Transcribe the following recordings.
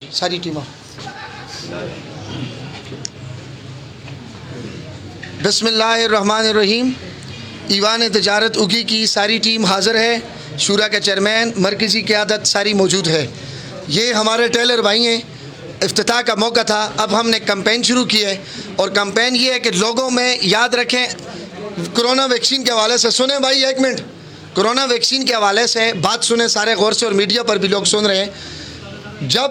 ساری ٹیموں بسم اللہ الرحمن الرحیم۔ ایوان تجارت اگی کی ساری ٹیم حاضر ہے، شورا کے چیئرمین، مرکزی قیادت ساری موجود ہے۔ یہ ہمارے ٹیلر بھائی ہیں، افتتاح کا موقع تھا، اب ہم نے کمپین شروع کی ہے، اور کمپین یہ ہے کہ لوگوں میں یاد رکھیں، کرونا ویکسین کے حوالے سے سنیں بھائی ایک منٹ، کرونا ویکسین کے حوالے سے بات سنیں سارے غور سے، اور میڈیا پر بھی لوگ سن رہے ہیں۔ جب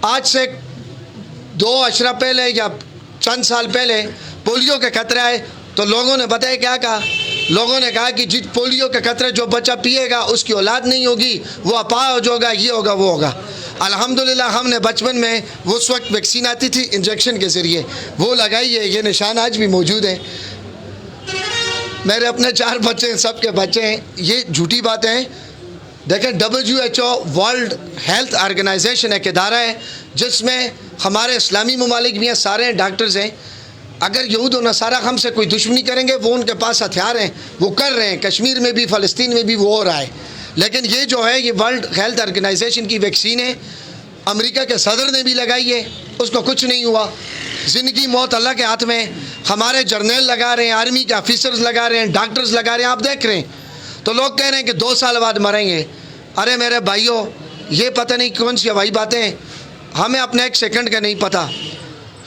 آج سے 2 اشرا پہلے یا چند سال پہلے پولیو کے خطرے آئے تو لوگوں نے بتایا کیا کہا؟ لوگوں نے کہا کہ جس پولیو کے خطرے جو بچہ پیے گا اس کی اولاد نہیں ہوگی، وہ اپاہج ہوگا، یہ ہوگا وہ ہوگا۔ الحمدللہ ہم نے بچپن میں اس وقت ویکسین آتی تھی انجیکشن کے ذریعے، وہ لگائی ہے، یہ نشان آج بھی موجود ہے۔ میرے اپنے 4 بچے ہیں، سب کے بچے ہیں، یہ جھوٹی باتیں ہیں۔ دیکھیں WHO ورلڈ ہیلتھ آرگنائزیشن ایک ادارہ ہے جس میں ہمارے اسلامی ممالک بھی ہیں، سارے ڈاکٹرز ہیں۔ اگر یہود و نصارہ ہم سے کوئی دشمنی کریں گے، وہ ان کے پاس ہتھیار ہیں، وہ کر رہے ہیں، کشمیر میں بھی فلسطین میں بھی وہ ہو رہا ہے، لیکن یہ جو ہے یہ ورلڈ ہیلتھ آرگنائزیشن کی ویکسین ہے۔ امریکہ کے صدر نے بھی لگائی ہے، اس کو کچھ نہیں ہوا۔ زندگی موت اللہ کے ہاتھ میں، ہمارے جرنیل لگا رہے ہیں، آرمی کے آفیسرز لگا رہے ہیں، ڈاکٹرز لگا رہے ہیں، آپ دیکھ رہے ہیں۔ تو لوگ کہہ رہے ہیں کہ 2 سال بعد مریں گے۔ ارے میرے بھائیوں، یہ پتہ نہیں کون سی ہوائی باتیں ہیں، ہمیں اپنے 1 سیکنڈ کا نہیں پتہ۔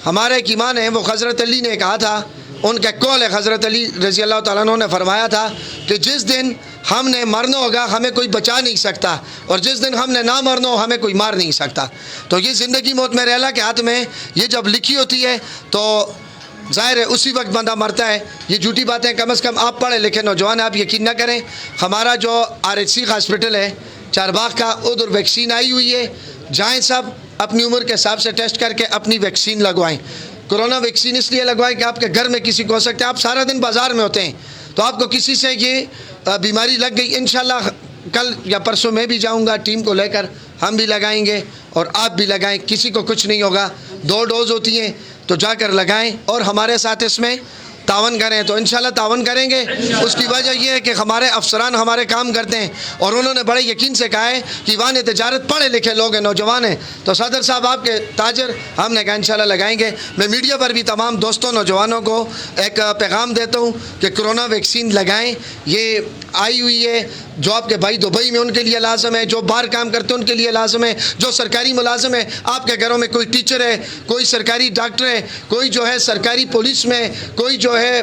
ہمارے ایک ایمان ہیں، وہ حضرت علی نے کہا تھا، ان کا قول ہے، حضرت علی رضی اللہ تعالیٰ عنہ نے فرمایا تھا کہ جس دن ہم نے مرنا ہوگا ہمیں کوئی بچا نہیں سکتا، اور جس دن ہم نے نہ مرنا ہو ہمیں کوئی مار نہیں سکتا۔ تو یہ زندگی موت میرے اللہ کے ہاتھ میں، یہ جب لکھی ہوتی ہے تو ظاہر ہے اسی وقت بندہ مرتا ہے۔ یہ جھوٹی باتیں کم از کم آپ پڑھے لکھے نوجوان آپ یقین نہ کریں۔ ہمارا جو RHC ہاسپٹل ہے چارباغ کا، ادھر ویکسین آئی ہوئی ہے، جائیں سب اپنی عمر کے حساب سے ٹیسٹ کر کے اپنی ویکسین لگوائیں۔ کرونا ویکسین اس لیے لگوائیں کہ آپ کے گھر میں کسی کو ہو سکتا ہے، آپ سارا دن بازار میں ہوتے ہیں، تو آپ کو کسی سے یہ بیماری لگ گئی، انشاءاللہ کل یا پرسوں میں بھی جاؤں گا ٹیم کو لے کر، ہم بھی لگائیں گے اور آپ بھی لگائیں، کسی کو کچھ نہیں ہوگا۔ 2 ڈوز ہوتی ہیں تو جا کر لگائیں، اور ہمارے ساتھ اس میں تعاون کریں تو انشاءاللہ تعاون کریں گے۔ اس کی وجہ یہ ہے کہ ہمارے افسران ہمارے کام کرتے ہیں، اور انہوں نے بڑے یقین سے کہا ہے کہ ایوان تجارت پڑھے لکھے لوگ ہیں، نوجوان ہیں، تو صدر صاحب آپ کے تاجر، ہم نے کہا انشاءاللہ لگائیں گے۔ میں میڈیا پر بھی تمام دوستوں نوجوانوں کو ایک پیغام دیتا ہوں کہ کرونا ویکسین لگائیں، یہ آئی ہوئی ہے، جو آپ کے بھائی دبئی میں ان کے لیے لازم ہے، جو باہر کام کرتے ہیں ان کے لیے لازم ہے، جو سرکاری ملازم ہے، آپ کے گھروں میں کوئی ٹیچر ہے، کوئی سرکاری ڈاکٹر ہے، کوئی جو ہے سرکاری پولیس میں، کوئی جو ہے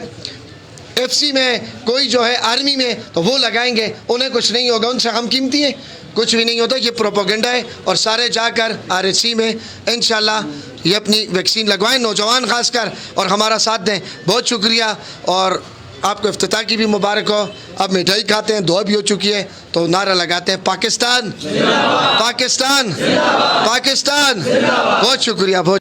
FC میں، کوئی جو ہے آرمی میں، تو وہ لگائیں گے، انہیں کچھ نہیں ہوگا، ان سے ہم قیمتی ہیں، کچھ بھی نہیں ہوتا۔ یہ پروپیگنڈا ہے، اور سارے جا کر RHC میں انشاءاللہ یہ اپنی ویکسین لگوائیں، نوجوان خاص کر، اور ہمارا ساتھ دیں۔ بہت شکریہ، اور آپ کو افتتاح کی بھی مبارک ہو۔ اب مٹھائی کھاتے ہیں، دعا بھی ہو چکی ہے، تو نعرہ لگاتے ہیں پاکستان، پاکستان، پاکستان۔ بہت شکریہ، بہت